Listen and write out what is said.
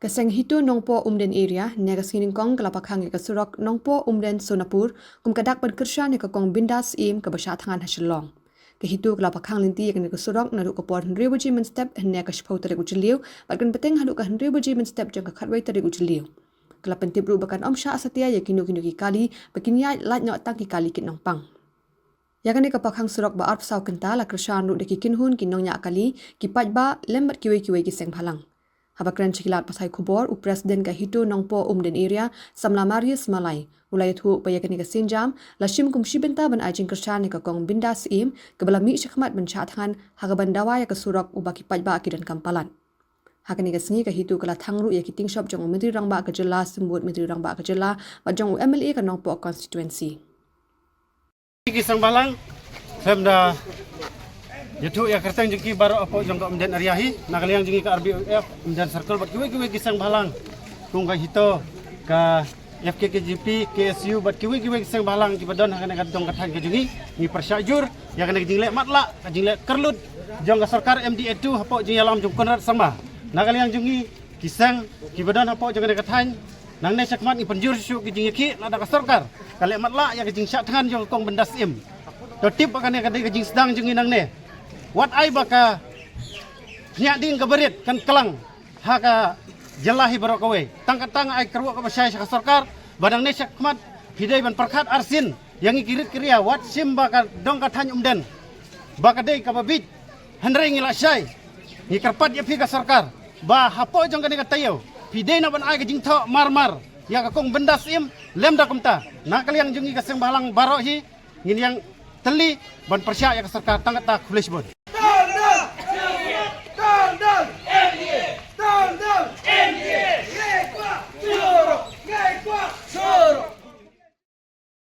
Kaseng hitu nongpo Umden area nega skining Kong kelapakhang ke surok nongpo Umden Sonapur kadak berkersya ne Kong Bindas im ke basya tangan hasilong. Ke hitu kelapakhang linti yang ke surok naru ke por Henry Buji men step ne ke shpau tarik ujeliu batkan peteng halu ke Henry Buji men step jang ke khatwai tarik ujeliu. Kelapan tibru bakan Om Syah Asatya ya kinu ki kali bekinya lat nyok tang ki kali kit nongpang. Yakane kapakhang surok ba arp saw kenta la kersya ru de ki kinhun kinong nya kali ki pajba lembat kiwe ki seng phalang. Habakran cikilat pasai kubor u presiden ke hitu nongpo Umden area samla Marius Malai ulai thu payakani ke sinjam lashim kumshi benta ban ajing kershan ke Kong Bindas im ke bala mi syakmat ban chathan hagaban dawa ya ke surok u baki pajba akidan kampalan. Hakani ke singi ke hitu kala thangru ya kiting shop jong menteri rangba ke jela sembut menteri rangba ke jela ba jong MLA ke nongpo constituency. Kisang balang semda Yaitu ya kertang jengki baru apa jangka Umden Ariahi nakaliang jengki ke RBUF Umden Circle buat kiwe kisang balang kung ka hito ka FKKGP KSU buat kiwe kisang balang ki badon hakan ka dong kathan ka jengi ni persyajur ya kana jingle matla ka jingle kerlut jong ka sarkar MDA2 hapo jeng alam jong konrat sama nakaliang jengki kisang ki badon hapo jong ka kathan nang ne sakmat ni penjur syu ki jingiakhih lada ka sarkar kale matla ya ka jing syak tangan jong Kong Bindas im to tip akan ka jing sedang jengi nang ne wat ai baka nyak ding ke berit kan kelang haka jelahi barok kowe tang ai kerwa ka basai ka sarkar badang ne sakmat hidai ban perkhat arsin yang ikirit kriya wat sim baka dong ka thany Umden baka dei ka babit henrei ngila sai ni kerpat ya pi ka sarkar ba hapo jong ka ne ka tayo hidai na ban ai ka jing tho marmar ya ka Kong Bindas im lem da kumta nakaliang jungi ka seng balang barok hi ngin yang teli ban persya ya ka sarkar tangata kulis bon.